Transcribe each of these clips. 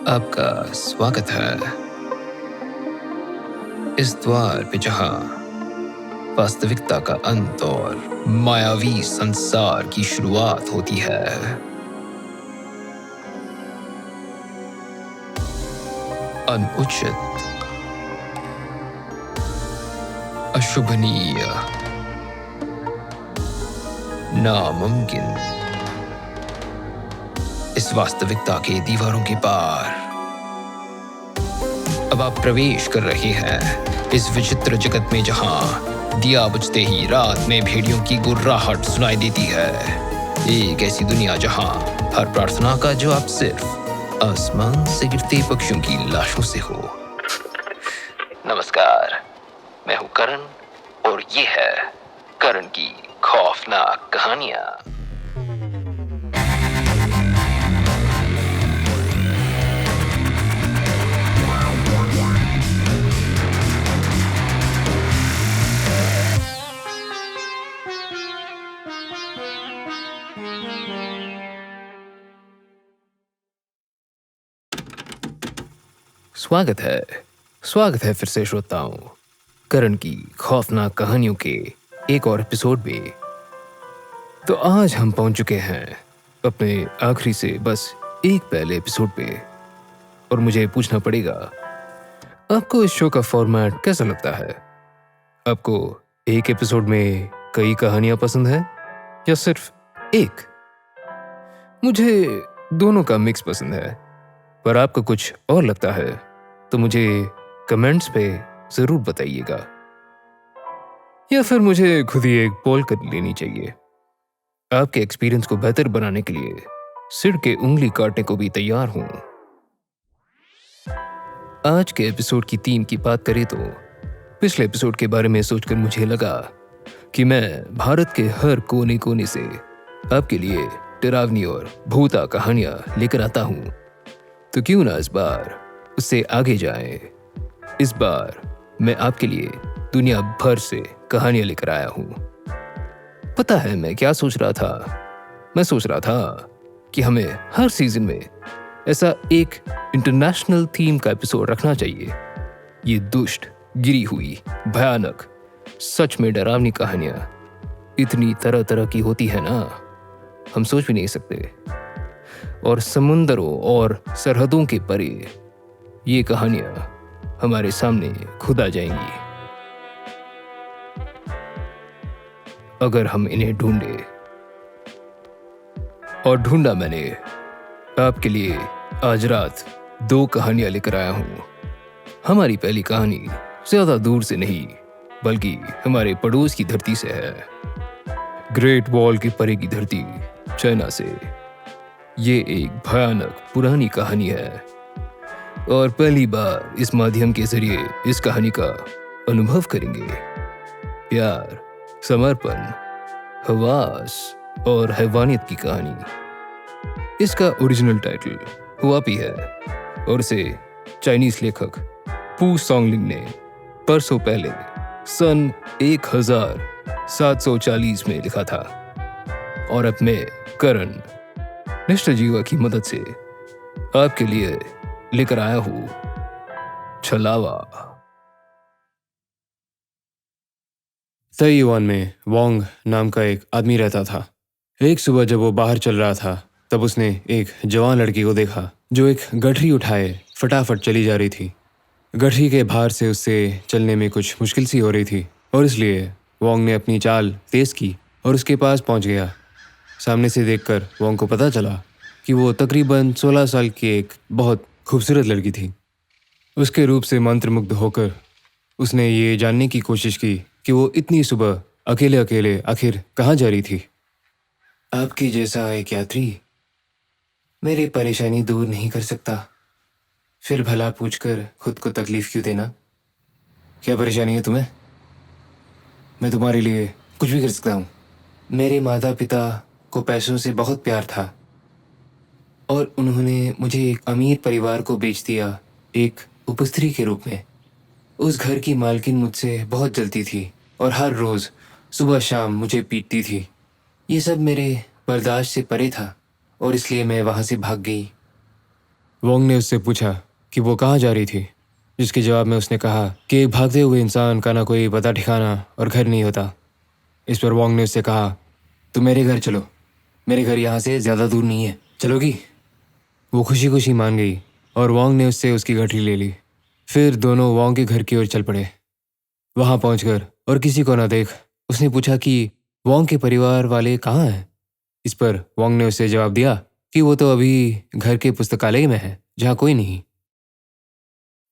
आपका स्वागत है इस द्वार पे जहां वास्तविकता का अंत और मायावी संसार की शुरुआत होती है। अनुचित, अशुभनीय, नामुमकिन, इस वास्तविकता के दीवारों के पार अब आप प्रवेश कर रहे हैं इस विचित्र जगत में जहां दिया बुझते ही रात में भेड़ियों की गुर्राहट सुनाई देती है। एक ऐसी दुनिया जहां हर प्रार्थना का जवाब सिर्फ आसमान से गिरते पक्षियों की लाशों से हो। नमस्कार, मैं हूं करण और ये है करण की खौफनाक कहानियां। स्वागत है फिर से श्रोताओं करण की खौफनाक कहानियों के एक और एपिसोड में। तो आज हम पहुंच चुके हैं अपने आखिरी से बस एक पहले एपिसोड पे, और मुझे पूछना पड़ेगा, आपको इस शो का फॉर्मेट कैसा लगता है? आपको एक एपिसोड में कई कहानियां पसंद है या सिर्फ एक? मुझे दोनों का मिक्स पसंद है, पर आपको कुछ और लगता है तो मुझे कमेंट्स पे जरूर बताइएगा, या फिर मुझे खुद ही एक पोल कर लेनी चाहिए। आपके एक्सपीरियंस को बेहतर बनाने के लिए सिर के उंगली काटने को भी तैयार हूं। आज के एपिसोड की थीम की बात करें तो पिछले एपिसोड के बारे में सोचकर मुझे लगा कि मैं भारत के हर कोने कोने से आपके लिए डरावनी और भूता कहानियां लेकर आता हूं। तो क्यों ना इस बार उससे आगे जाएं। इस बार मैं आपके लिए दुनिया भर से कहानियां लेकर आया हूं। पता है मैं क्या सोच रहा था? मैं सोच रहा था कि हमें हर सीजन में ऐसा एक इंटरनेशनल थीम का एपिसोड रखना चाहिए। ये दुष्ट, गिरी हुई, भयानक, सच में डरावनी कहानियां इतनी तरह तरह की होती है ना, हम सोच भी नहीं सकते। और समुंदरों और सरहदों के परे ये कहानियां हमारे सामने खुद आ जाएंगी अगर हम इन्हें ढूंढे। और ढूंढा मैंने आपके लिए आज रात 2 कहानियां लेकर आया हूं। हमारी पहली कहानी ज्यादा दूर से नहीं बल्कि हमारे पड़ोस की धरती से है, ग्रेट वॉल के परे की धरती, चाइना से। ये एक भयानक पुरानी कहानी है और पहली बार इस माध्यम के जरिए इस कहानी का अनुभव करेंगे। प्यार, समर्पण, हवास और हैवानियत की कहानी। इसका ओरिजिनल टाइटल हुआ भी है और इसे चाइनीज लेखक पू सोंगलिंग ने बरसों पहले सन 1740 में लिखा था। और अब मैं करण निष्ठजीवा की मदद से आपके लिए लेकर आया हूं छलावा। ताइवान में वोंग नाम का एक आदमी रहता था। एक सुबह जब वो बाहर चल रहा था तब उसने एक जवान लड़की को देखा जो एक गठरी उठाए फटाफट चली जा रही थी। गठरी के भार से उससे चलने में कुछ मुश्किल सी हो रही थी और इसलिए वोंग ने अपनी चाल तेज की और उसके पास पहुंच गया। सामने से देखकर वोंग को पता चला कि वो तकरीबन 16 साल की एक बहुत खूबसूरत लड़की थी। उसके रूप से मंत्रमुग्ध होकर उसने ये जानने की कोशिश की कि वो इतनी सुबह अकेले अकेले आखिर कहाँ जा रही थी। आपकी जैसा एक यात्री मेरी परेशानी दूर नहीं कर सकता, फिर भला पूछकर खुद को तकलीफ क्यों देना? क्या परेशानी है तुम्हें? मैं तुम्हारे लिए कुछ भी कर सकता हूँ। मेरे माता पिता को पैसों से बहुत प्यार था और उन्होंने मुझे एक अमीर परिवार को बेच दिया, एक उपस्त्री के रूप में। उस घर की मालकिन मुझसे बहुत जलती थी और हर रोज़ सुबह शाम मुझे पीटती थी। ये सब मेरे बर्दाश्त से परे था और इसलिए मैं वहाँ से भाग गई। वोंग ने उससे पूछा कि वो कहाँ जा रही थी, जिसके जवाब में उसने कहा कि एक भागते हुए इंसान का ना कोई पता ठिकाना और घर नहीं होता। इस पर वोंग ने उससे कहा, तुम मेरे घर चलो, मेरे घर यहाँ से ज़्यादा दूर नहीं है, चलोगी? वो खुशी खुशी मान गई और वोंग ने उससे उसकी गठरी ले ली। फिर दोनों वोंग के घर की ओर चल पड़े। वहां पहुंचकर और किसी को न देख उसने पूछा कि वोंग के परिवार वाले कहाँ हैं। इस पर वोंग ने उससे जवाब दिया कि वो तो अभी घर के पुस्तकालय में है, जहाँ कोई नहीं।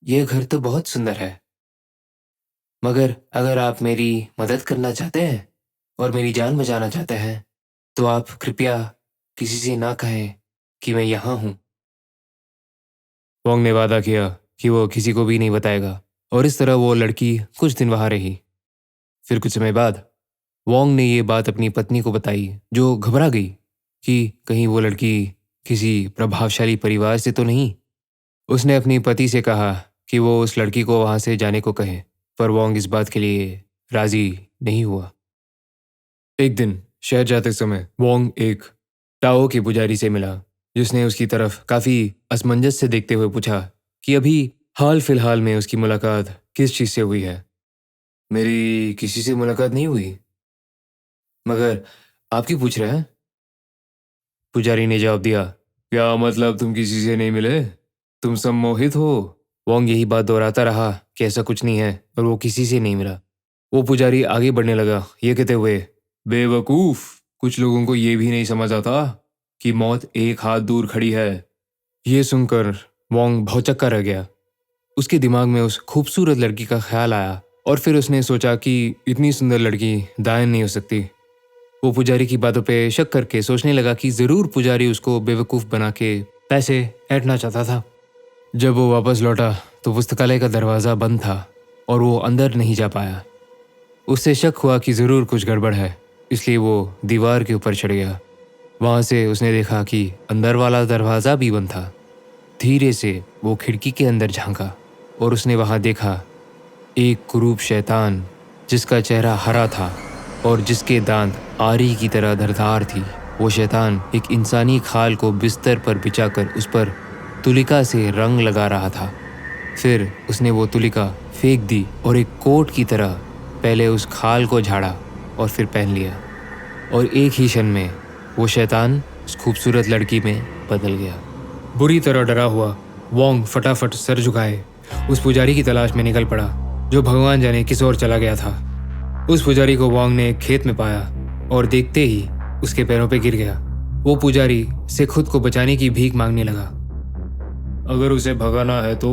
यह घर तो बहुत सुंदर है, मगर अगर आप मेरी मदद करना चाहते हैं और मेरी जान बचाना चाहते हैं तो आप कृपया किसी से ना कहें कि मैं यहाँ हूँ। वोंग ने वादा किया कि वो किसी को भी नहीं बताएगा और इस तरह वो लड़की कुछ दिन वहां रही। फिर कुछ समय बाद वोंग ने ये बात अपनी पत्नी को बताई, जो घबरा गई कि कहीं वो लड़की किसी प्रभावशाली परिवार से तो नहीं। उसने अपनी पति से कहा कि वो उस लड़की को वहां से जाने को कहे, पर वोंग इस बात के लिए राजी नहीं हुआ। एक दिन शहर जाते समय वोंग एक टाओ के पुजारी से मिला, जिसने उसकी तरफ काफी असमंजस से देखते हुए पूछा कि अभी हाल फिलहाल में उसकी मुलाकात किस चीज से हुई है। मेरी किसी से मुलाकात नहीं हुई, मगर आप क्यों पूछ रहे हैं? पुजारी ने जवाब दिया, क्या मतलब तुम किसी से नहीं मिले? तुम सम्मोहित हो? वोंग यही बात दोहराता रहा कि ऐसा कुछ नहीं है और वो किसी से नहीं मिला। वो पुजारी आगे बढ़ने लगा, ये कहते हुए, बेवकूफ, कुछ लोगों को ये भी नहीं समझ आता कि मौत एक हाथ दूर खड़ी है। ये सुनकर वोंग भौचक्का रह गया। उसके दिमाग में उस खूबसूरत लड़की का ख्याल आया और फिर उसने सोचा कि इतनी सुंदर लड़की दायन नहीं हो सकती। वो पुजारी की बातों पे शक करके सोचने लगा कि जरूर पुजारी उसको बेवकूफ़ बना के पैसे ऐंठना चाहता था। जब वो वापस लौटा तो पुस्तकालय का दरवाज़ा बंद था और वो अंदर नहीं जा पाया। उससे शक हुआ कि ज़रूर कुछ गड़बड़ है, इसलिए वो दीवार के ऊपर चढ़ गया। वहाँ से उसने देखा कि अंदर वाला दरवाज़ा भी बंद था। धीरे से वो खिड़की के अंदर झांका और उसने वहाँ देखा एक कुरूप शैतान, जिसका चेहरा हरा था और जिसके दांत आरी की तरह धारदार थी। वो शैतान एक इंसानी खाल को बिस्तर पर बिछाकर उस पर तुलिका से रंग लगा रहा था। फिर उसने वो तुलिका फेंक दी और एक कोट की तरह पहले उस खाल को झाड़ा और फिर पहन लिया, और एक ही क्षण में वो शैतान उस खूबसूरत लड़की में बदल गया। बुरी तरह डरा हुआ वोंग फटाफट सर झुकाए उस पुजारी की तलाश में निकल पड़ा, जो भगवान जाने किस ओर चला गया था। उस पुजारी को वोंग ने खेत में पाया और देखते ही उसके पैरों पे गिर गया। वो पुजारी से खुद को बचाने की भीख मांगने लगा। अगर उसे भगाना है तो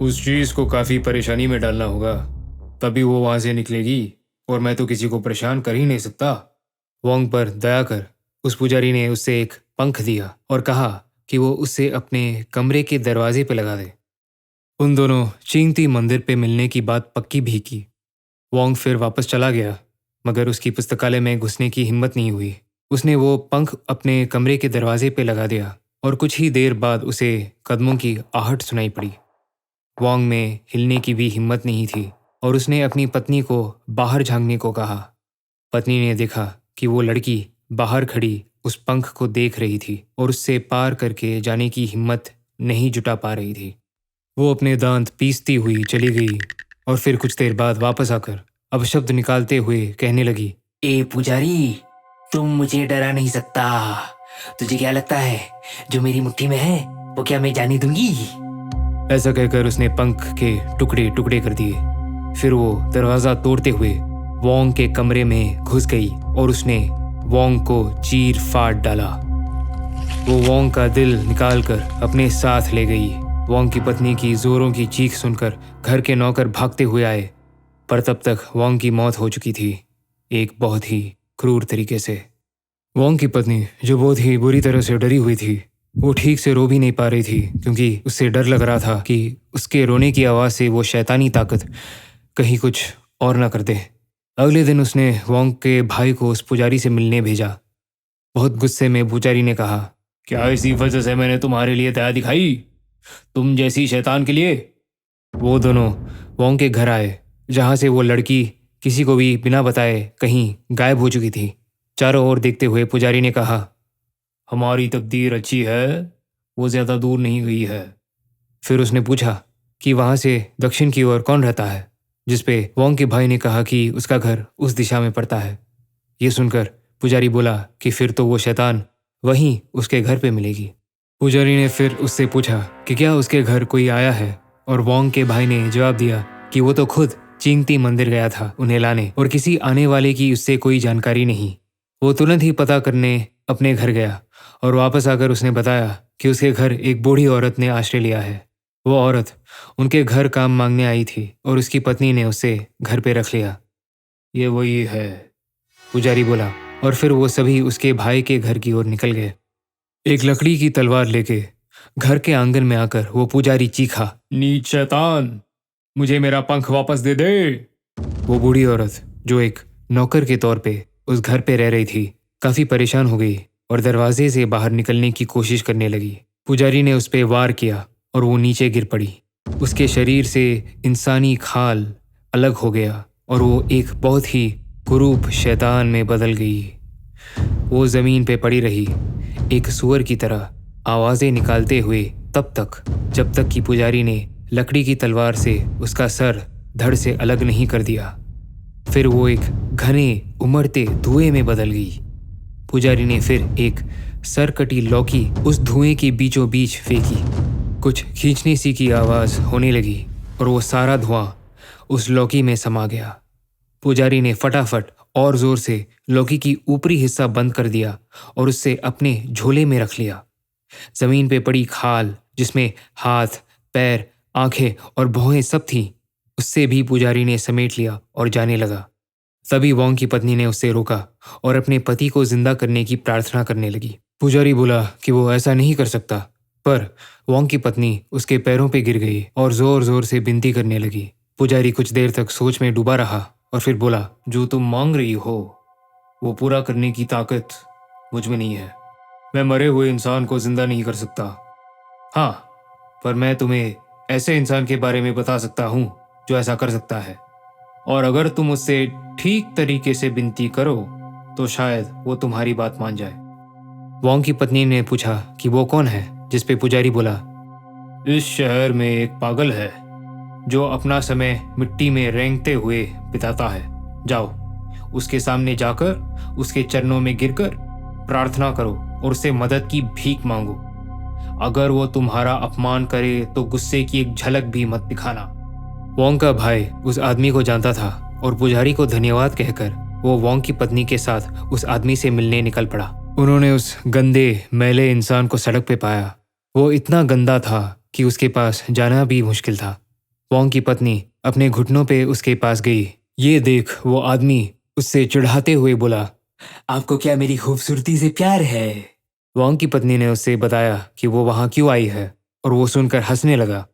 उस चीज को काफी परेशानी में डालना होगा, तभी वो वहां से निकलेगी, और मैं तो किसी को परेशान कर ही नहीं सकता। वोंग पर दया कर उस पुजारी ने उससे एक पंख दिया और कहा कि वो उससे अपने कमरे के दरवाजे पे लगा दे। उन दोनों चींगती मंदिर पे मिलने की बात पक्की भी की। वोंग फिर वापस चला गया, मगर उसकी पुस्तकालय में घुसने की हिम्मत नहीं हुई। उसने वो पंख अपने कमरे के दरवाजे पे लगा दिया और कुछ ही देर बाद उसे कदमों की आहट सुनाई पड़ी। वोंग में हिलने की भी हिम्मत नहीं थी और उसने अपनी पत्नी को बाहर झांकने को कहा। पत्नी ने देखा कि वो लड़की बाहर खड़ी उस पंख को देख रही थी और उससे पार करके जाने की हिम्मत नहीं जुटा पा रही थी। वो अपने दांत पीसती हुई चली गई और फिर कुछ देर बाद वापस आकर अब शब्द निकालते हुए कहने लगी, ए पुजारी, तुम मुझे डरा नहीं सकता। तुझे क्या लगता है जो मेरी मुट्ठी में है वो क्या मैं जाने दूंगी? ऐसा कहकर उसने पंख के टुकड़े टुकड़े कर दिए। फिर वो दरवाजा तोड़ते हुए वोंग के कमरे में घुस गई और उसने वोंग को चीर फाड़ डाला। वो वोंग का दिल निकालकर अपने साथ ले गई। वोंग की पत्नी की जोरों की चीख सुनकर घर के नौकर भागते हुए आए, पर तब तक वोंग की मौत हो चुकी थी, एक बहुत ही क्रूर तरीके से। वोंग की पत्नी, जो बहुत ही बुरी तरह से डरी हुई थी, वो ठीक से रो भी नहीं पा रही थी, क्योंकि उससे डर लग रहा था कि उसके रोने की आवाज़ से वो शैतानी ताकत कहीं कुछ और ना कर दे। अगले दिन उसने वोंग के भाई को उस पुजारी से मिलने भेजा। बहुत गुस्से में पुजारी ने कहा, क्या इसी वजह से मैंने तुम्हारे लिए दया दिखाई, तुम जैसी शैतान के लिए? वो दोनों वोंग के घर आए, जहाँ से वो लड़की किसी को भी बिना बताए कहीं गायब हो चुकी थी। चारों ओर देखते हुए पुजारी ने कहा, हमारी तकदीर अच्छी है, वो ज़्यादा दूर नहीं गई है। फिर उसने पूछा कि वहाँ से दक्षिण की ओर कौन रहता है, जिस पे वोंग के भाई ने कहा कि उसका घर उस दिशा में पड़ता है। ये सुनकर पुजारी बोला कि फिर तो वो शैतान वहीं उसके घर पे मिलेगी। पुजारी ने फिर उससे पूछा कि क्या उसके घर कोई आया है, और वोंग के भाई ने जवाब दिया कि वो तो खुद चिंगती मंदिर गया था उन्हें लाने, और किसी आने वाले की उससे कोई जानकारी नहीं। वो तुरंत ही पता करने अपने घर गया और वापस आकर उसने बताया कि उसके घर एक बूढ़ी औरत ने आश्रय लिया है। वो औरत उनके घर काम मांगने आई थी और उसकी पत्नी ने उसे घर पे रख लिया। ये वही है, पुजारी बोला, और फिर वो सभी उसके भाई के घर की ओर निकल गए। एक लकड़ी की तलवार लेके घर के आंगन में आकर वो पुजारी चीखा, नीच शैतान, मुझे मेरा पंख वापस दे दे। वो बूढ़ी औरत जो एक नौकर के तौर पे उस घर पे रह रही थी काफी परेशान हो गई और दरवाजे से बाहर निकलने की कोशिश करने लगी। पुजारी ने उस पे वार किया और वो नीचे गिर पड़ी। उसके शरीर से इंसानी खाल अलग हो गया और वो एक बहुत ही कुरूप शैतान में बदल गई। वो जमीन पे पड़ी रही एक सुअर की तरह, आवाजें निकालते हुए तब तक जब तक कि पुजारी ने लकड़ी की तलवार से उसका सर धड़ से अलग नहीं कर दिया। फिर वो एक घने उमड़ते धुएं में बदल गई। पुजारी ने फिर एक सरकटी लौकी उस धुएं के बीचों बीच फेंकी। कुछ खींचने सी की आवाज होने लगी और वो सारा धुआं उस लौकी में समा गया। पुजारी ने फटाफट और जोर से लौकी की ऊपरी हिस्सा बंद कर दिया और उससे अपने झोले में रख लिया। जमीन पे पड़ी खाल जिसमें हाथ, पैर, आंखें और भौहें सब थीं, उससे भी पुजारी ने समेट लिया और जाने लगा। तभी वोंग की पत्नी ने उससे रोका और अपने पति को जिंदा करने की प्रार्थना करने लगी। पुजारी बोला कि वो ऐसा नहीं कर सकता, पर वोंग की पत्नी उसके पैरों पे गिर गई और जोर जोर से विनती करने लगी। पुजारी कुछ देर तक सोच में डूबा रहा और फिर बोला, जो तुम मांग रही हो वो पूरा करने की ताकत मुझ में नहीं है। मैं मरे हुए इंसान को जिंदा नहीं कर सकता। हाँ, पर मैं तुम्हें ऐसे इंसान के बारे में बता सकता हूँ जो ऐसा कर सकता है, और अगर तुम उससे ठीक तरीके से विनती करो तो शायद वो तुम्हारी बात मान जाए। वोंग की पत्नी ने पूछा कि वो कौन है, जिस पे पुजारी बोला, इस शहर में एक पागल है जो अपना समय मिट्टी में रेंगते हुए बिताता है। जाओ, उसके सामने जाकर उसके चरणों में गिरकर प्रार्थना करो और उससे मदद की भीख मांगो। अगर वो तुम्हारा अपमान करे तो गुस्से की एक झलक भी मत दिखाना। वोंग का भाई उस आदमी को जानता था और पुजारी को धन्यवाद कहकर वो वोंग की पत्नी के साथ उस आदमी से मिलने निकल पड़ा। उन्होंने उस गंदे मैले इंसान को सड़क पे पाया। वो इतना गंदा था कि उसके पास जाना भी मुश्किल था। वोंग की पत्नी अपने घुटनों पे उसके पास गई। ये देख वो आदमी उससे चिढ़ाते हुए बोला, आपको क्या मेरी खूबसूरती से प्यार है? वोंग की पत्नी ने उससे बताया कि वो वहां क्यों आई है और वो सुनकर हंसने लगा।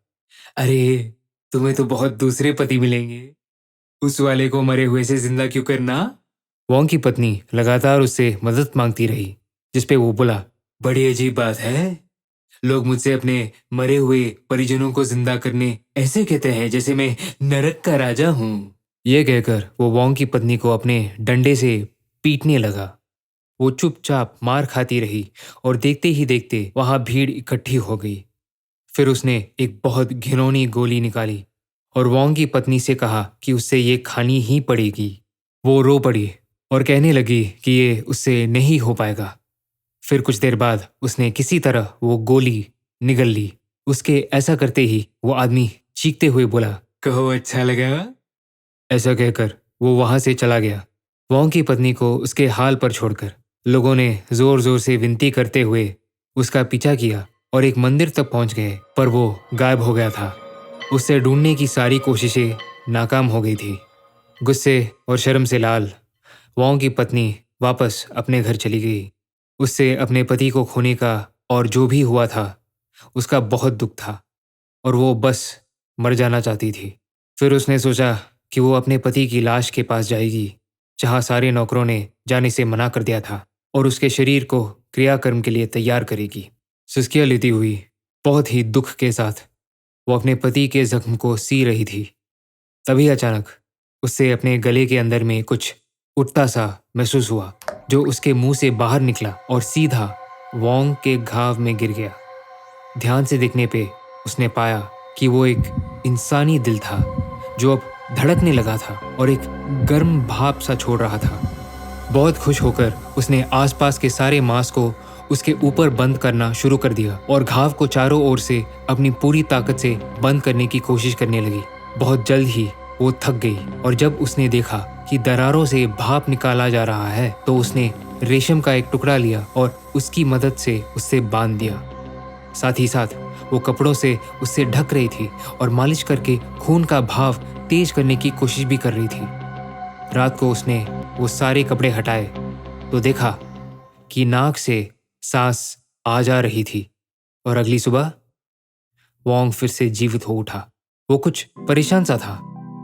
अरे, तुम्हें तो बहुत दूसरे पति मिलेंगे, उस वाले को मरे हुए से जिंदा क्यों करना? वोंग की पत्नी लगातार उससे मदद मांगती रही, जिसपे वो बोला, बड़ी अजीब बात है, लोग मुझसे अपने मरे हुए परिजनों को जिंदा करने ऐसे कहते हैं जैसे मैं नरक का राजा हूँ। ये कहकर वो वोंग की पत्नी को अपने डंडे से पीटने लगा। वो चुपचाप मार खाती रही और देखते ही देखते वहां भीड़ इकट्ठी हो गई। फिर उसने एक बहुत घिनौनी गोली निकाली और वोंग की पत्नी से कहा कि उससे ये खानी ही पड़ेगी। वो रो पड़ी और कहने लगी कि ये उससे नहीं हो पाएगा। फिर कुछ देर बाद उसने किसी तरह वो गोली निगल ली। उसके ऐसा करते ही वो आदमी चीखते हुए बोला, कहो अच्छा लगा? ऐसा कहकर वो वहां से चला गया। वोंग की पत्नी को उसके हाल पर छोड़कर लोगों ने जोर जोर से विनती करते हुए उसका पीछा किया और एक मंदिर तक पहुंच गए, पर वो गायब हो गया था। उससे ढूंढने की सारी कोशिशें नाकाम हो गई थी। गुस्से और शर्म से लाल वोंग की पत्नी वापस अपने घर चली गई। उससे अपने पति को खोने का और जो भी हुआ था उसका बहुत दुख था और वो बस मर जाना चाहती थी। फिर उसने सोचा कि वो अपने पति की लाश के पास जाएगी, जहाँ सारे नौकरों ने जाने से मना कर दिया था, और उसके शरीर को क्रियाकर्म के लिए तैयार करेगी। सिसकियाँ लेती हुई बहुत ही दुख के साथ वो अपने पति के जख्म को सी रही थी। तभी अचानक उससे अपने गले के अंदर में कुछ उठता सा महसूस हुआ, जो उसके मुंह से बाहर निकला और सीधा वोंग के घाव में गिर गया। ध्यान से देखने पे उसने पाया कि वो एक इंसानी दिल था जो अब धड़कने लगा था और एक गर्म भाप सा छोड़ रहा था। बहुत खुश होकर उसने आसपास के सारे मांस को उसके ऊपर बंद करना शुरू कर दिया और घाव को चारों ओर से अपनी पूरी ताकत से बंद करने की कोशिश करने लगी। बहुत जल्द ही वो थक गई और जब उसने देखा कि दरारों से भाप निकाला जा रहा है तो उसने रेशम का एक टुकड़ा लिया और उसकी मदद से उससे बांध दिया। साथ ही साथ वो कपड़ों से उससे ढक रही थी और मालिश करके खून का भाव तेज करने की कोशिश भी कर रही थी। रात को उसने वो सारे कपड़े हटाए तो देखा कि नाक से सांस आ जा रही थी और अगली सुबह वोंग फिर से जीवित हो उठा। वो कुछ परेशान सा था,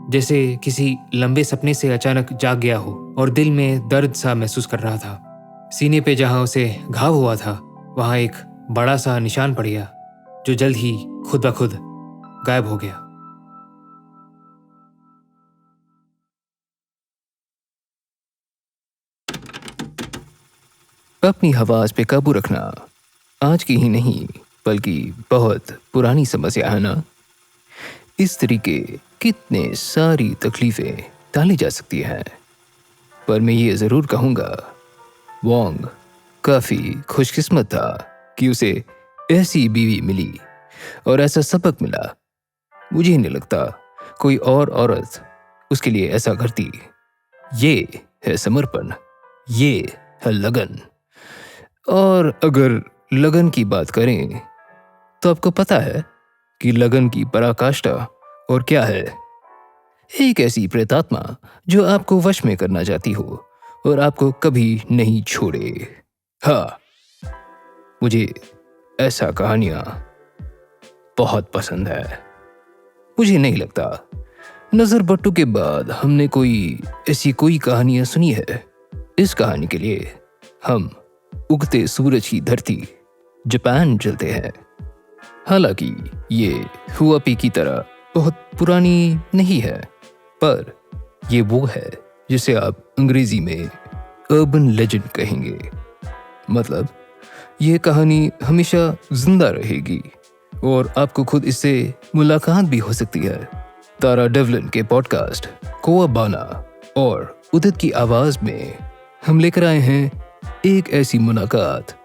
जैसे किसी लंबे सपने से अचानक जाग गया हो और दिल में दर्द सा महसूस कर रहा था। सीने पे जहां उसे घाव हुआ था वहां एक बड़ा सा निशान पड़ गया जो जल्द ही खुद ब खुद गायब हो गया। अपनी आवाज पे काबू रखना आज की ही नहीं बल्कि बहुत पुरानी समस्या है ना। इस तरीके कितने सारी तकलीफें टाली जा सकती हैं, पर मैं ये जरूर कहूंगा वोंग काफी खुशकिस्मत था कि उसे ऐसी बीवी मिली और ऐसा सबक मिला। मुझे नहीं लगता कोई और औरत उसके लिए ऐसा करती। ये है समर्पण, ये है लगन। और अगर लगन की बात करें तो आपको पता है कि लगन की पराकाष्ठा और क्या है? एक ऐसी प्रेतात्मा जो आपको वश में करना चाहती हो और आपको कभी नहीं छोड़े। हाँ, मुझे ऐसा कहानियां बहुत पसंद है। मुझे नहीं लगता नजर बट्टू के बाद हमने कोई कहानियां सुनी है। इस कहानी के लिए हम उगते सूरज की धरती जापान चलते हैं। हालांकि ये हुआपी की तरह बहुत पुरानी नहीं है, पर ये वो है जिसे आप अंग्रेजी में अर्बन लेजेंड कहेंगे। मतलब ये कहानी हमेशा जिंदा रहेगी और आपको खुद इससे मुलाकात भी हो सकती है। तारा डेवलिन के पॉडकास्ट कोआबाना और उदित की आवाज में हम लेकर आए हैं एक ऐसी मुलाकात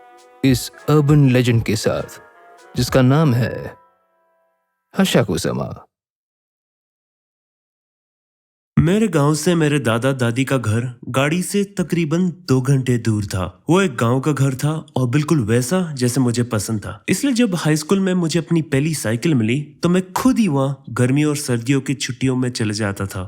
इस अर्बन लेजेंड के साथ जिसका नाम है हशाकुसमा। मेरे गांव से मेरे दादा दादी का घर गाड़ी से तकरीबन 2 घंटे दूर था। वो एक गांव का घर था और बिल्कुल वैसा जैसे मुझे पसंद था। इसलिए जब हाई स्कूल में मुझे अपनी पहली साइकिल मिली तो मैं खुद ही वहाँ गर्मियों और सर्दियों की छुट्टियों में चले जाता था।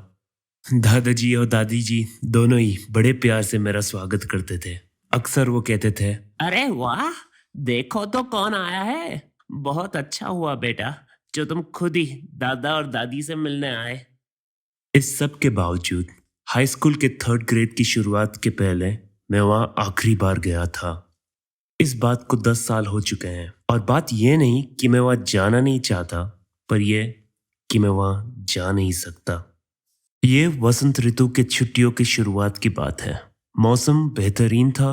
दादाजी और दादी जी दोनों ही बड़े प्यार से मेरा स्वागत करते थे। अक्सर वो कहते थे, अरे वाह, देखो तो कौन आया है। बहुत अच्छा हुआ बेटा जो तुम खुद ही दादा और दादी से मिलने आए। इस सब के बावजूद हाई स्कूल के 3rd ग्रेड की शुरुआत के पहले मैं वहाँ आखिरी बार गया था। इस बात को 10 साल हो चुके हैं और बात यह नहीं कि मैं वहाँ जाना नहीं चाहता, पर यह कि मैं वहाँ जा नहीं सकता। ये वसंत ऋतु के छुट्टियों की शुरुआत की बात है। मौसम बेहतरीन था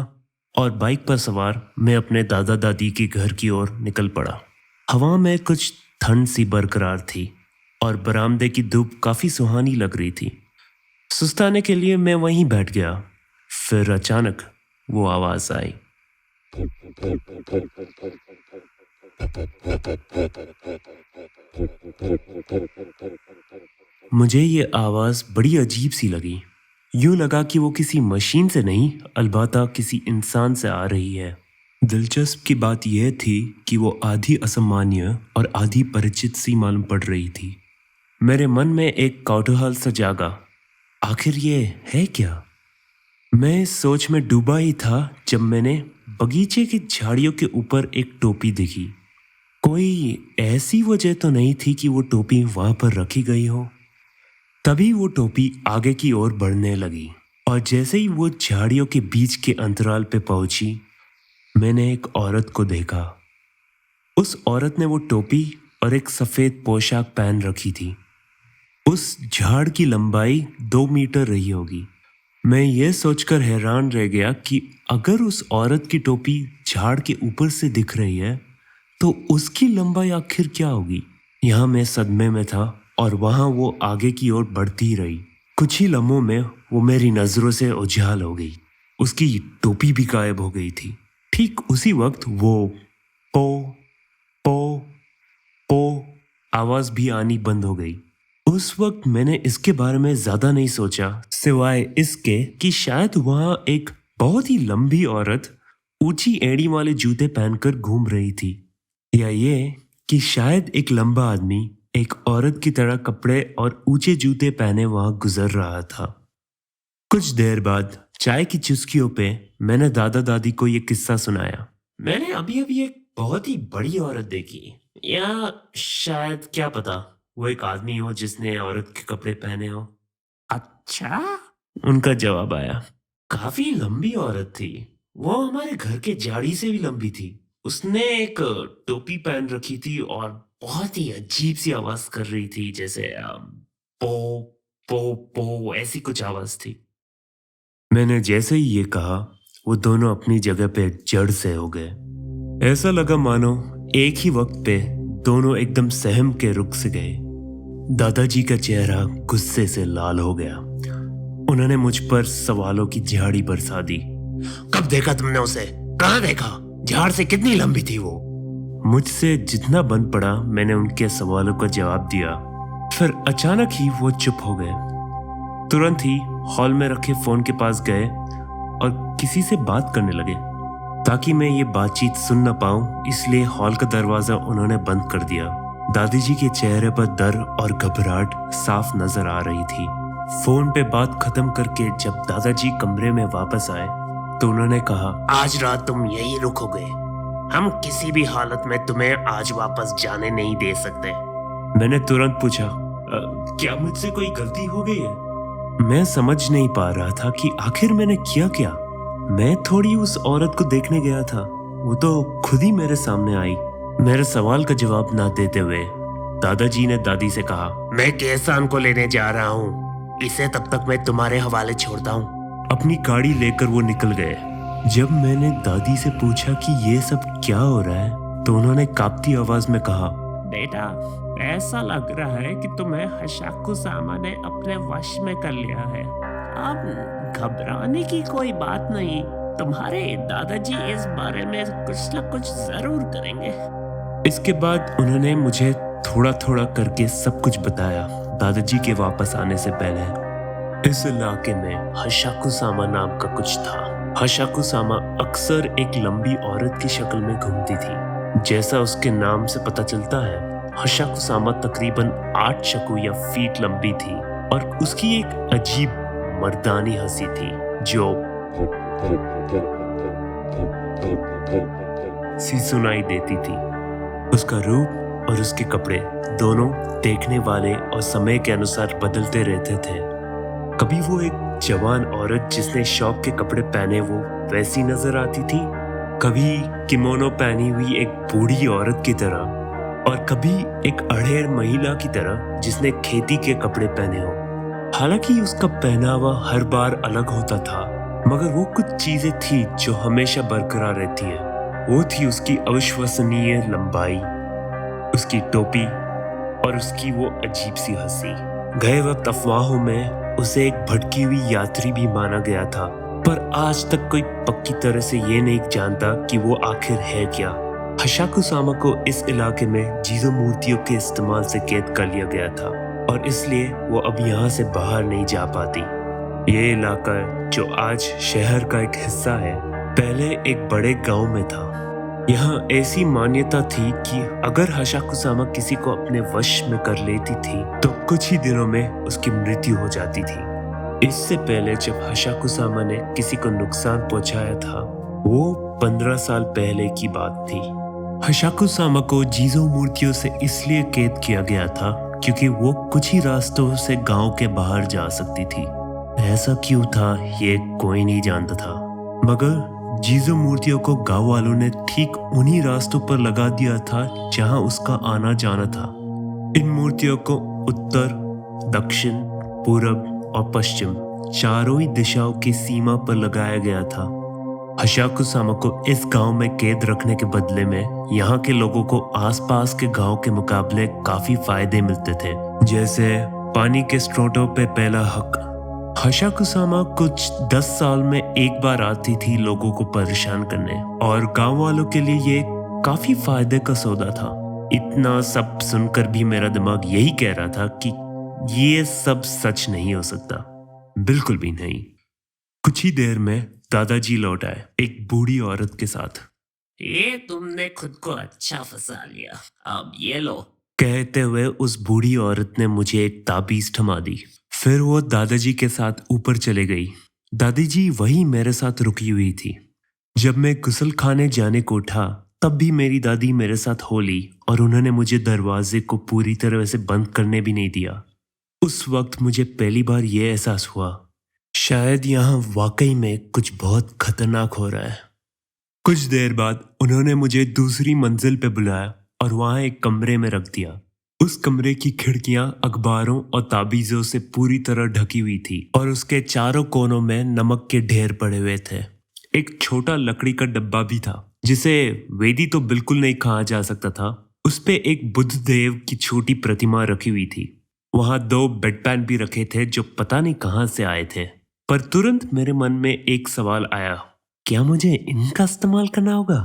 और बाइक पर सवार मैं अपने दादा दादी के घर की ओर निकल पड़ा। हवा में कुछ ठंड सी बरकरार थी और बरामदे की धूप काफी सुहानी लग रही थी। सुस्ताने के लिए मैं वहीं बैठ गया। फिर अचानक वो आवाज आई। मुझे ये आवाज बड़ी अजीब सी लगी। यूं लगा कि वो किसी मशीन से नहीं, अलबत्ता किसी इंसान से आ रही है। दिलचस्प की बात यह थी कि वो आधी असामान्य और आधी परिचित सी मालूम पड़ रही थी। मेरे मन में एक कौतूहल सा जागा, आखिर ये है क्या? मैं इस सोच में डूबा ही था जब मैंने बगीचे की झाड़ियों के ऊपर एक टोपी देखी। कोई ऐसी वजह तो नहीं थी कि वो टोपी वहां पर रखी गई हो। तभी वो टोपी आगे की ओर बढ़ने लगी और जैसे ही वो झाड़ियों के बीच के अंतराल पे पहुंची, मैंने एक औरत को देखा। उस औरत ने वो टोपी और एक सफेद पोशाक पहन रखी थी। उस झाड़ की लंबाई 2 मीटर रही होगी। मैं ये सोचकर हैरान रह गया कि अगर उस औरत की टोपी झाड़ के ऊपर से दिख रही है तो उसकी लंबाई आखिर क्या होगी? यहाँ मैं सदमे में था और वहां वो आगे की ओर बढ़ती रही। कुछ ही लम्हों में वो मेरी नजरों से उजाल हो गई। उसकी टोपी भी गायब हो गई थी। ठीक उसी वक्त वो पो पो पो आवाज भी आनी बंद हो गई। उस वक्त मैंने इसके बारे में ज्यादा नहीं सोचा, सिवाय इसके कि शायद वहां एक बहुत ही लंबी औरत ऊंची एड़ी वाले जूते पहनकर घूम रही थी, या ये कि शायद एक लंबा आदमी एक औरत की तरह कपड़े और ऊंचे जूते पहने वहां गुजर रहा था। कुछ देर बाद चाय की चुस्कियों पे मैंने दादा दादी को ये किस्सा सुनाया। मैंने अभी अभी एक बहुत ही बड़ी औरत देखी, या शायद क्या पता वो एक आदमी हो जिसने औरत के कपड़े पहने हो। अच्छा, उनका जवाब आया। काफी लंबी औरत थी, वो हमारे घर के झाड़ी से भी लंबी थी। उसने एक टोपी पहन रखी थी और बहुत ही अजीब सी आवाज कर रही थी, जैसे पो पो पो ऐसी कुछ आवाज थी। मैंने जैसे ही ये कहा वो दोनों अपनी जगह पे जड़ से हो गए। ऐसा लगा मानो एक ही वक्त पे दोनों एकदम सहम के रुक से गए। दादाजी का चेहरा गुस्से से लाल हो गया। उन्होंने मुझ पर सवालों की झाड़ी बरसा दी। कब देखा तुमने उसे? कहाँ देखा? झाड़ से कितनी लंबी थी वो? मुझसे जितना बन पड़ा मैंने उनके सवालों का जवाब दिया। फिर अचानक ही वो चुप हो गए। तुरंत ही हॉल में रखे फोन के पास गए और किसी से बात करने लगे। ताकि मैं ये बातचीत सुन न पाऊं, इसलिए हॉल का दरवाजा उन्होंने बंद कर दिया। दादी जी के चेहरे पर डर और घबराहट साफ नजर आ रही थी। फोन पे बात खत्म करके जब दादाजी कमरे में वापस आए तो उन्होंने कहा, आज रात तुम यही रुकोगे। हम किसी भी हालत में तुम्हें आज वापस जाने नहीं दे सकते। मैंने तुरंत पूछा, क्या मुझसे कोई गलती हो गई है? मैं समझ नहीं पा रहा था कि आखिर मैंने किया क्या। मैं थोड़ी उस औरत को देखने गया था, वो तो खुद ही मेरे सामने आई। मेरे सवाल का जवाब ना देते हुए दादाजी ने दादी से कहा, मैं केसान को लेने जा रहा हूँ, इसे तब तक मैं तुम्हारे हवाले छोड़ता हूँ। अपनी गाड़ी लेकर वो निकल गए। जब मैंने दादी से पूछा कि ये सब क्या हो रहा है तो उन्होंने कांपती आवाज में कहा, बेटा, ऐसा लग रहा है कि तुम्हें हशाकु सामा ने अपने वश में कर लिया है। अब घबराने की कोई बात नहीं, तुम्हारे दादाजी इस बारे में कुछ न कुछ जरूर करेंगे। इसके बाद उन्होंने मुझे थोड़ा थोड़ा करके सब कुछ बताया। दादाजी के वापस आने से पहले इस इलाके में हशाकु सामा नाम का कुछ था। हशाकु सामा अक्सर एक लंबी औरत की शक्ल में घूमती थी। जैसा उसके नाम से पता चलता है, हशाकु सामा तकरीबन 8 शकु या फीट लंबी थी और उसकी एक अजीब मर्दानी हंसी थी जो सी सुनाई देती थी। उसका रूप और उसके कपड़े दोनों देखने वाले और समय के अनुसार बदलते रहते थे। कभी वो एक जवान औरत जिसने शौक के कपड़े पहने वो वैसी नजर आती थी, कभी किमोनो पहनी हुई एक बूढ़ी औरत की तरह, और कभी एक अड़ेर महिला की तरह जिसने खेती के कपड़े पहने हो। हालांकि उसका पहनावा हर बार अलग होता था, मगर वो कुछ चीजें थी जो हमेशा बरकरार रहती है। वो थी उसकी अविश्वसनीय लंबाई, उसकी टोपी और उसकी वो अजीब सी हंसी। गए वक्त अफवाहों में उसे एक भटकी हुई यात्री भी माना गया था, पर आज तक कोई पक्की तरह से ये नहीं जानता कि वो आखिर है क्या। हशाकु सामा को इस इलाके में जीजो मूर्तियों के इस्तेमाल से कैद कर लिया गया था और इसलिए वो अब यहाँ से बाहर नहीं जा पाती। ये इलाका जो आज शहर का एक हिस्सा है, पहले एक बड़े गांव में था। यहाँ ऐसी मान्यता थी कि अगर हशाकु सामा किसी को अपने वश में कर लेती थी तो कुछ ही दिनों में उसकी मृत्यु हो जाती थी। इससे पहले जब हशाकु सामा ने किसी को नुकसान पहुंचाया था, वो 15 साल पहले की बात थी। हशाकु सामा को जीजो मूर्तियों से इसलिए कैद किया गया था क्योंकि वो कुछ ही रास्तों से गांव के बाहर जा सकती थी। ऐसा क्यों था ये कोई नहीं जानता था, मगर जीजो मूर्तियों को गांव वालों ने ठीक उन्हीं रास्तों पर लगा दिया था जहां उसका आना जाना था। इन मूर्तियों को उत्तर, दक्षिण, पूरब और पश्चिम चारों ही दिशाओं की सीमा पर लगाया गया था। हशाकुसामा को इस गांव में कैद रखने के बदले में यहाँ के लोगों को आसपास के गांव के मुकाबले काफी फायदे मिलते थे, जैसे पानी के स्रोतों पे पहला हक। हशाकुसामा कुछ 10 साल में एक बार आती थी लोगों को परेशान करने, और गांव वालों के लिए ये काफी फायदे का सौदा था। इतना सब सुनकर भी मेरा दिमाग यही कह रहा था कि ये सब सच नहीं हो सकता, बिल्कुल भी नहीं। कुछ ही देर में दादाजी लौट आए, एक बूढ़ी औरत के साथ। ये तुमने खुद को अच्छा फंसा लिया, अब ये लो। कहते हुए उस बूढ़ी औरत ने मुझे एक ताबीज थमा दी। फिर वो दादाजी के साथ ऊपर चले गई। दादाजी वही मेरे साथ रुकी हुई थी। जब मैं गुसल खाने जाने को उठा तब भी मेरी दादी मेरे साथ हो ली, और उन्होंने मुझे दरवाजे को पूरी तरह से बंद करने भी नहीं दिया। उस वक्त मुझे पहली बार यह एहसास हुआ, शायद यहाँ वाकई में कुछ बहुत खतरनाक हो रहा है। कुछ देर बाद उन्होंने मुझे दूसरी मंजिल पे बुलाया और वहां एक कमरे में रख दिया। उस कमरे की खिड़कियां अखबारों और ताबीजों से पूरी तरह ढकी हुई थी, और उसके चारों कोनों में नमक के ढेर पड़े हुए थे। एक छोटा लकड़ी का डब्बा भी था, जिसे वेदी तो बिल्कुल नहीं कहा जा सकता था। उस पे एक बुद्ध देव की छोटी प्रतिमा रखी हुई थी। वहां 2 बेड पैन भी रखे थे जो पता नहीं कहां से आए थे। पर तुरंत मेरे मन में एक सवाल आया, क्या मुझे इनका इस्तेमाल करना होगा?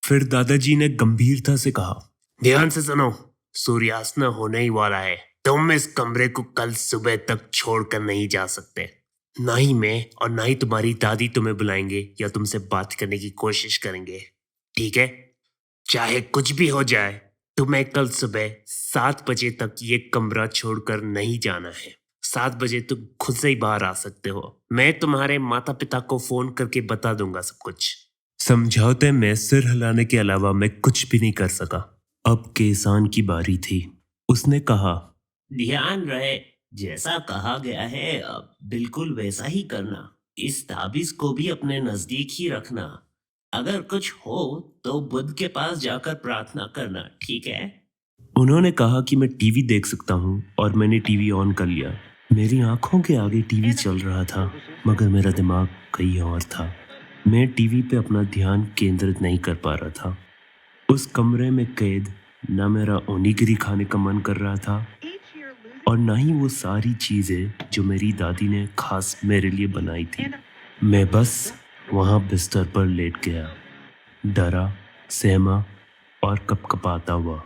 फिर दादाजी ने गंभीरता से कहा, ध्यान से सुनो, सूर्यास्त होने ही वाला है। तुम इस कमरे को कल सुबह तक छोड़कर नहीं जा सकते। ना ही मैं और ना ही तुम्हारी दादी तुम्हें बुलाएंगे या तुमसे बात करने की कोशिश करेंगे, ठीक है? चाहे कुछ भी हो जाए, तुम्हें कल सुबह 7 बजे तक ये कमरा छोड़कर नहीं जाना है। 7 बजे तुम खुद से ही बाहर आ सकते हो। मैं तुम्हारे माता पिता को फोन करके बता दूंगा सब कुछ। समझौते में सिर हिलाने के अलावा मैं कुछ भी नहीं कर सका। अब केसान की बारी थी। उसने कहा, ध्यान रहे, जैसा कहा गया है अब बिल्कुल वैसा ही करना। इस ताबीज को भी अपने नजदीक ही रखना। अगर कुछ हो तो बुद्ध के पास जाकर प्रार्थना करना, ठीक है? उन्होंने कहा कि मैं टीवी देख सकता हूँ, और मैंने टीवी ऑन कर लिया। मेरी आंखों के आगे टीवी चल रहा था, मगर मेरा दिमाग कहीं और था। मैं टीवी पे अपना ध्यान केंद्रित नहीं कर पा रहा था। उस कमरे में कैद ना मेरा ओनिगिरी खाने का मन कर रहा था, और ना ही वो सारी चीजें जो मेरी दादी ने खास मेरे लिए बनाई थी। मैं बस वहां बिस्तर पर लेट गया, डरा, सहमा और कपकपाता हुआ।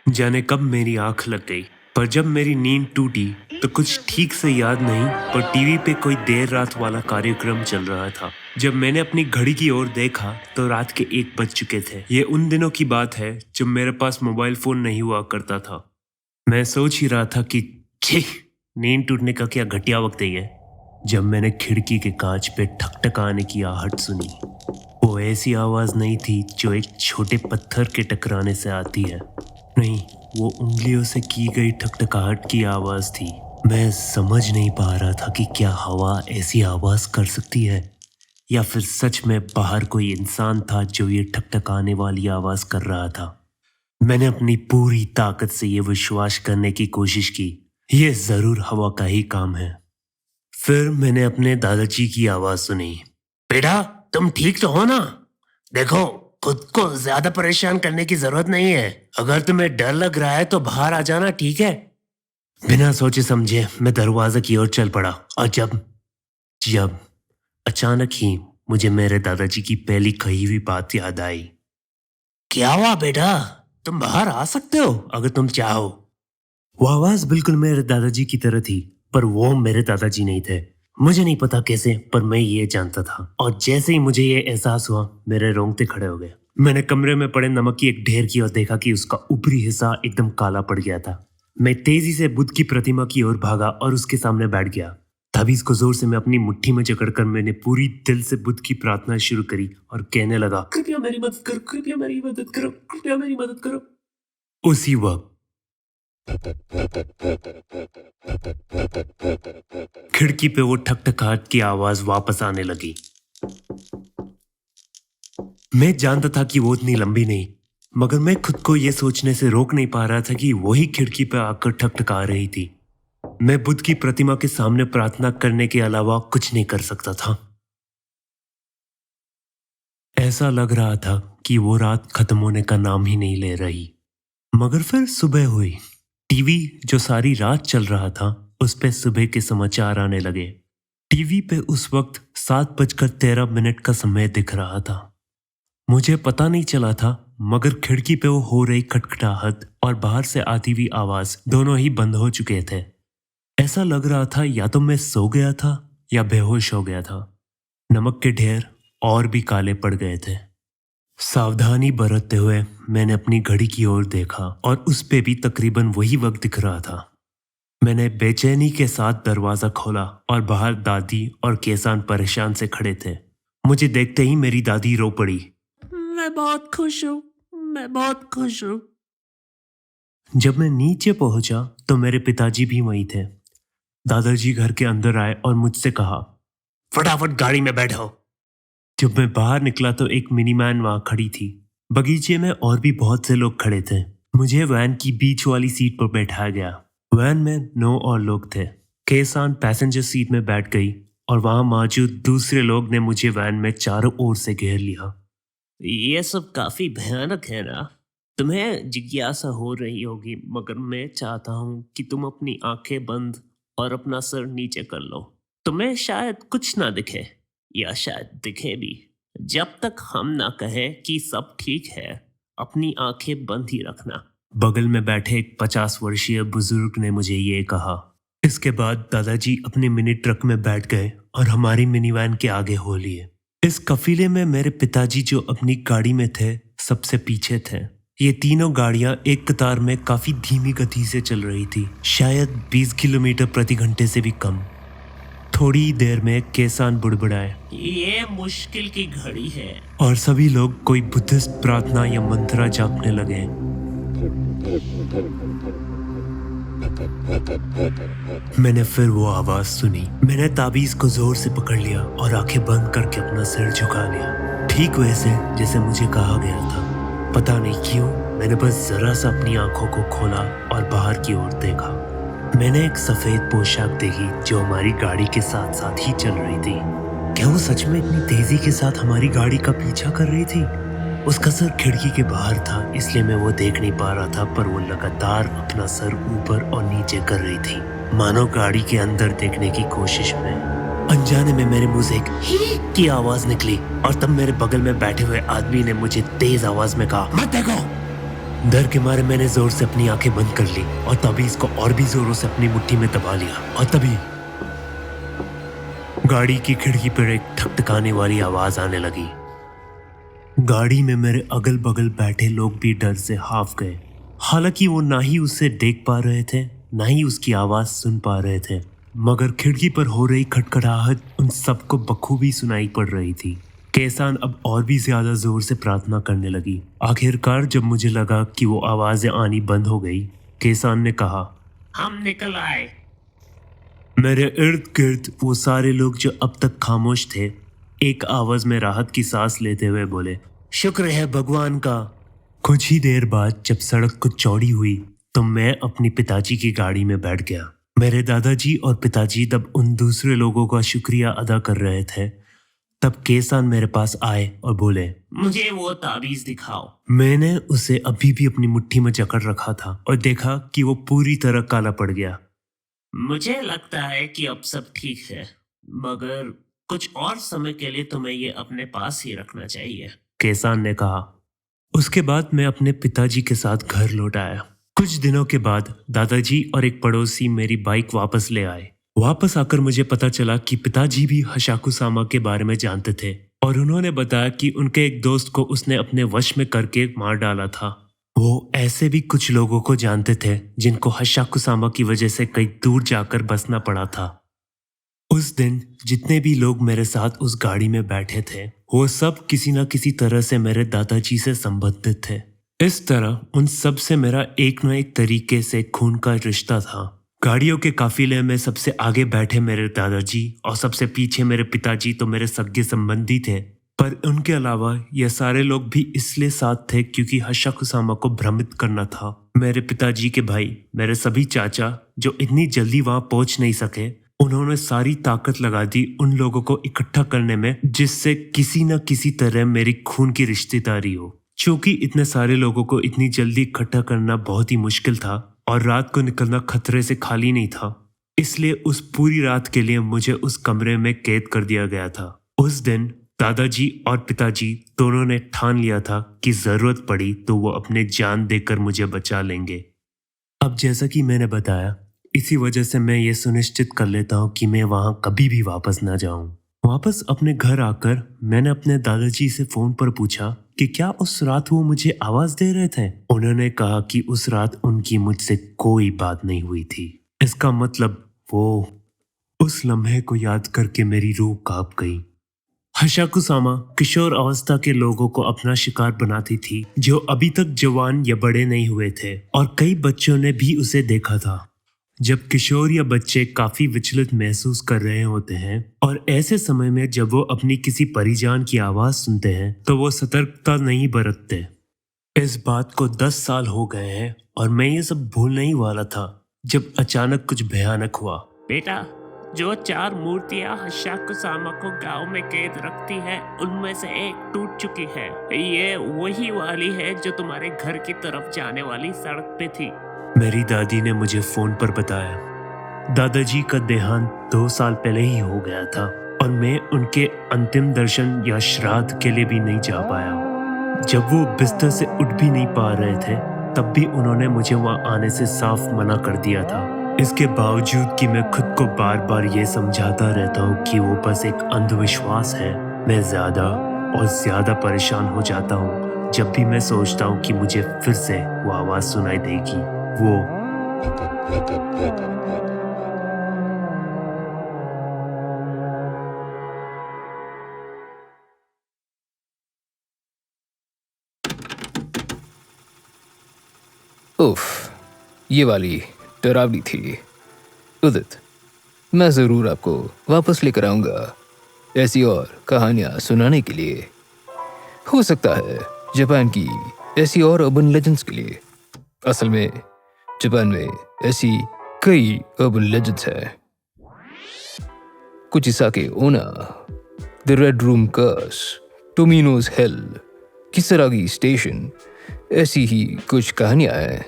जाने कब मेरी आंख लग गई, पर जब मेरी नींद टूटी तो कुछ ठीक से याद नहीं, पर टीवी पे कोई देर रात वाला कार्यक्रम चल रहा था। जब मैंने अपनी घड़ी की ओर देखा तो रात के 1 बज चुके थे। ये उन दिनों की बात है जब मेरे पास मोबाइल फोन नहीं हुआ करता था। मैं सोच ही रहा था कि छी, नींद टूटने का क्या घटिया वक्त है ये, जब मैंने खिड़की के कांच पे ठकठकाने की आहट सुनी। वो ऐसी आवाज नहीं थी जो एक छोटे पत्थर के टकराने से आती है, नहीं, वो उंगलियों से की गई ठकठकाहट की आवाज थी। मैं समझ नहीं पा रहा था कि क्या हवा ऐसी आवाज कर सकती है, या फिर सच में बाहर कोई इंसान था जो ये ठकठकाने वाली आवाज कर रहा था। मैंने अपनी पूरी ताकत से ये विश्वास करने की कोशिश की, ये जरूर हवा का ही काम है। फिर मैंने अपने दादाजी की आवाज सुनी, बेटा तुम ठीक तो हो ना? देखो, खुद को ज्यादा परेशान करने की जरूरत नहीं है। अगर तुम्हें डर लग रहा है तो बाहर आ जाना, ठीक है? बिना सोचे समझे मैं दरवाजे की ओर चल पड़ा, और जब अचानक ही मुझे मेरे दादाजी की पहली कही हुई बात याद आई। क्या हुआ बेटा? तुम बाहर आ सकते हो अगर तुम चाहो। वो आवाज बिल्कुल मेरे दादाजी की तरह थी, पर वो मेरे दादाजी नहीं थे। मुझे नहीं पता कैसे, पर मैं ये जानता था, और जैसे ही मुझे ये एहसास हुआ मेरे रोंगटे खड़े हो गए। मैंने कमरे में पड़े नमक की एक ढेर की ओर देखा कि उसका ऊपरी हिस्सा एकदम काला पड़ गया था। मैं तेजी से बुद्ध की प्रतिमा की ओर भागा और उसके सामने बैठ गया। ताबीज को जोर से मैं अपनी मुट्ठी में जकड़कर मैंने पूरी दिल से बुद्ध की प्रार्थना शुरू करी और कहने लगा, कृपया मेरी मदद करो, कृपया मेरी मदद करो, कृपया मेरी मदद करो। उसी वक्त खिड़की पे वो ठकठकाहट की आवाज वापस आने लगी। मैं जानता था कि वो इतनी लंबी नहीं, मगर मैं खुद को ये सोचने से रोक नहीं पा रहा था कि वही खिड़की पे आकर ठकठका रही थी। मैं बुद्ध की प्रतिमा के सामने प्रार्थना करने के अलावा कुछ नहीं कर सकता था। ऐसा लग रहा था कि वो रात खत्म होने का नाम ही नहीं ले रही। मगर फिर सुबह हुई। टीवी जो सारी रात चल रहा था उस पे सुबह के समाचार आने लगे। टीवी पे उस वक्त 7:13 का समय दिख रहा था। मुझे पता नहीं चला था, मगर खिड़की पे वो हो रही खटखटाहट और बाहर से आती हुई आवाज दोनों ही बंद हो चुके थे। ऐसा लग रहा था या तो मैं सो गया था या बेहोश हो गया था। नमक के ढेर और भी काले पड़ गए थे। सावधानी बरतते हुए मैंने अपनी घड़ी की ओर देखा और उस पे भी तकरीबन वही वक्त दिख रहा था। मैंने बेचैनी के साथ दरवाजा खोला और बाहर दादी और केसान परेशान से खड़े थे। मुझे देखते ही मेरी दादी रो पड़ी। मैं बहुत खुश हूँ, मैं बहुत खुश हूँ। जब मैं नीचे पहुंचा तो मेरे पिताजी भी वहीं थे। दादाजी घर के अंदर आए और मुझसे कहा, फटाफट गाड़ी में बैठो। जब मैं बाहर निकला तो एक मिनीमैन वहां खड़ी थी। बगीचे में और भी बहुत से लोग खड़े थे। मुझे वैन की बीच वाली सीट पर बैठाया गया। वैन में 9 और लोग थे। केसान पैसेंजर सीट में बैठ गई और वहां मौजूद दूसरे लोग ने मुझे वैन में चारों ओर से घेर लिया। ये सब काफी भयानक है ना? तुम्हें जिज्ञासा हो रही होगी, मगर मैं चाहता हूँ कि तुम अपनी आंखें बंद और अपना सर नीचे कर लो। तुम्हें शायद कुछ ना दिखे, या शायद दिखे भी। जब तक हम ना कहें कि सब ठीक है, अपनी आंखें बंद ही रखना। बगल में बैठे एक 50 वर्षीय बुजुर्ग ने मुझे ये कहा। इसके बाद दादाजी अपने मिनी ट्रक में बैठ गए और हमारी मिनी वैन के आगे हो लिए। इस कफीले में मेरे पिताजी जो अपनी गाड़ी में थे सबसे पीछे थे। ये तीनों गाड़ियां एक कतार में काफी धीमी गति से चल रही थी, शायद 20 किलोमीटर प्रति घंटे से भी कम। थोड़ी देर में केसान बुड़बुड़ाए, ये मुश्किल की घड़ी है। और सभी लोग कोई बुद्धिस्ट प्रार्थना या मंत्रा जापने लगे। मैंने फिर वो आवाज सुनी। मैंने ताबीज को जोर से पकड़ लिया और आंखें बंद करके अपना सिर झुका लिया, ठीक वैसे जैसे मुझे कहा गया था। पता नहीं क्यों मैंने बस जरा सा अपनी आंखों को खोला और बाहर की ओर देखा। मैंने एक सफेद पोशाक देखी जो हमारी गाड़ी के साथ साथ ही चल रही थी। क्या वो सच में इतनी तेजी के साथ हमारी गाड़ी का पीछा कर रही थी? उसका सर खिड़की के बाहर था, इसलिए मैं वो देख नहीं पा रहा था, पर वो लगातार अपना सर ऊपर और नीचे कर रही थी, मानो गाड़ी के अंदर देखने की कोशिश में। अनजाने में मेरे मुंह से एक ही की आवाज निकली और तब मेरे बगल में बैठे हुए आदमी ने मुझे तेज आवाज में कहा, मत देखो। डर के मारे मैंने जोर से अपनी आंखें बंद कर ली और तभी इसको और भी जोरों से अपनी मुट्ठी में दबा लिया। और तभी गाड़ी की खिड़की पर एक ठकठकाने वाली आवाज आने लगी। गाड़ी में मेरे अगल बगल बैठे लोग भी डर से हाफ गए। हालांकि वो ना ही उसे देख पा रहे थे, ना ही उसकी आवाज सुन पा रहे थे, मगर खिड़की पर हो रही खटखटाहट उन सबको बखूबी सुनाई पड़ रही थी। केसान अब और भी ज्यादा जोर से प्रार्थना करने लगी। आखिरकार जब मुझे लगा कि वो आवाजें आनी बंद हो गई, केसान ने कहा, हम निकल आए। मेरे इर्द गिर्द वो सारे लोग जो अब तक खामोश थे एक आवाज में राहत की सांस लेते हुए बोले, शुक्र है भगवान का। कुछ ही देर बाद जब सड़क कुछ चौड़ी हुई तो मैं अपनी पिताजी की गाड़ी में बैठ गया। मेरे दादाजी और पिताजी तब उन दूसरे लोगों का शुक्रिया अदा कर रहे थे। तब केसान मेरे पास आए और बोले, मुझे वो ताबीज दिखाओ। मैंने उसे अभी भी अपनी मुट्ठी में जकड़ रखा था और देखा कि वो पूरी तरह काला पड़ गया। मुझे लगता है कि अब सब ठीक है, मगर कुछ और समय के लिए तुम्हें ये अपने पास ही रखना चाहिए, केसान ने कहा। उसके बाद मैं अपने पिताजी के साथ घर लौट आया। कुछ दिनों के बाद दादाजी और एक पड़ोसी मेरी बाइक वापस ले आए। वापस आकर मुझे पता चला कि पिताजी भी हशाकुसामा के बारे में जानते थे और उन्होंने बताया कि उनके एक दोस्त को उसने अपने वश में करके मार डाला था। वो ऐसे भी कुछ लोगों को जानते थे जिनको हशाकुसामा की वजह से कहीं दूर जाकर बसना पड़ा था। उस दिन जितने भी लोग मेरे साथ उस गाड़ी में बैठे थे वो सब किसी न किसी तरह से मेरे दादाजी से संबंधित थे। इस तरह उन सब से मेरा एक न एक तरीके से खून का रिश्ता था। गाड़ियों के काफिले में सबसे आगे बैठे मेरे दादाजी और सबसे पीछे मेरे पिताजी तो मेरे सगे संबंधी थे, पर उनके अलावा ये सारे लोग भी इसलिए साथ थे क्योंकि हशाकुसामा को भ्रमित करना था। मेरे पिताजी के भाई, मेरे सभी चाचा जो इतनी जल्दी वहां पहुंच नहीं सके, उन्होंने सारी ताकत लगा दी उन लोगों को इकट्ठा करने में जिससे किसी न किसी तरह मेरी खून की रिश्तेदारी हो। चूंकि इतने सारे लोगों को इतनी जल्दी इकट्ठा करना बहुत ही मुश्किल था और रात को निकलना खतरे से खाली नहीं था, इसलिए उस पूरी रात के लिए मुझे उस कमरे में कैद कर दिया गया था। उस दिन दादाजी और पिताजी दोनों ने ठान लिया था कि जरूरत पड़ी तो वो अपने जान देकर मुझे बचा लेंगे। अब जैसा कि मैंने बताया, इसी वजह से मैं ये सुनिश्चित कर लेता हूँ कि मैं वहाँ कभी भी वापस ना जाऊँ। वापस अपने घर आकर मैंने अपने दादाजी से फोन पर पूछा कि क्या उस रात वो मुझे आवाज दे रहे थे। उन्होंने कहा कि उस रात उनकी मुझसे कोई बात नहीं हुई थी। इसका मतलब वो, उस लम्हे को याद करके मेरी रूह कांप गई। हशाकुसामा किशोर अवस्था के लोगों को अपना शिकार बनाती थी जो अभी तक जवान या बड़े नहीं हुए थे, और कई बच्चों ने भी उसे देखा था। जब किशोर या बच्चे काफी विचलित महसूस कर रहे होते हैं और ऐसे समय में जब वो अपनी किसी परिजान की आवाज सुनते हैं तो वो सतर्कता नहीं बरतते। इस बात को 10 साल हो गए हैं और मैं ये सब भूलने ही वाला था जब अचानक कुछ भयानक हुआ। बेटा, जो 4 मूर्तियां हशाकुसामा को गांव में कैद रखती है उनमें से एक टूट चुकी है। ये वही वाली है जो तुम्हारे घर की तरफ जाने वाली सड़क पे थी। मेरी दादी ने मुझे फोन पर बताया। दादाजी का देहांत 2 साल पहले ही हो गया था और मैं उनके अंतिम दर्शन या श्राद्ध के लिए भी नहीं जा पाया। जब वो बिस्तर से उठ भी नहीं पा रहे थे तब भी उन्होंने मुझे वहां आने से साफ मना कर दिया था। इसके बावजूद कि मैं खुद को बार बार ये समझाता रहता हूँ कि वो बस एक अंधविश्वास है, मैं ज्यादा और ज्यादा परेशान हो जाता हूँ जब भी मैं सोचता हूँ कि मुझे फिर से वो आवाज सुनाई देगी। वो उफ, ये वाली डरावनी थी। उदित, मैं जरूर आपको वापस लेकर आऊंगा ऐसी और कहानियां सुनाने के लिए। हो सकता है जापान की ऐसी और अर्बन लेजेंड्स के लिए। असल में जापान में ऐसी कई अर्बन लेजेंड्स हैं। Kuchisake Onna, the red room curse, Tomino's hell, Kisaragi station, ऐसी ही कुछ कहानियां हैं।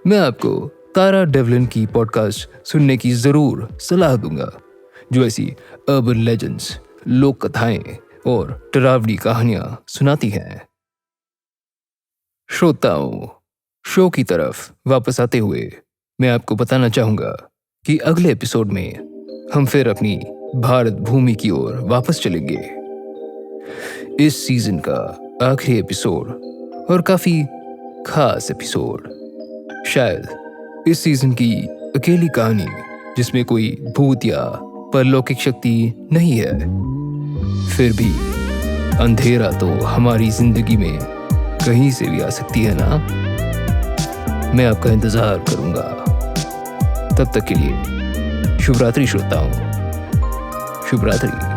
मैं आपको तारा डेवलिन की पॉडकास्ट सुनने की जरूर सलाह दूंगा जो ऐसी अर्बन लेजेंड्स, लोक कथाएं और डरावनी कहानियां सुनाती हैं। श्रोताओं, शो की तरफ वापस आते हुए मैं आपको बताना चाहूंगा कि अगले एपिसोड में हम फिर अपनी भारत भूमि की ओर वापस चलेंगे। इस सीजन का आखिरी एपिसोड और काफी खास एपिसोड, शायद इस सीजन की अकेली कहानी जिसमें कोई भूत या परलौकिक शक्ति नहीं है। फिर भी अंधेरा तो हमारी जिंदगी में कहीं से भी आ सकती है ना। मैं आपका इंतजार करूंगा। तब तक के लिए शुभ रात्रि श्रोताओं, शुभ रात्रि।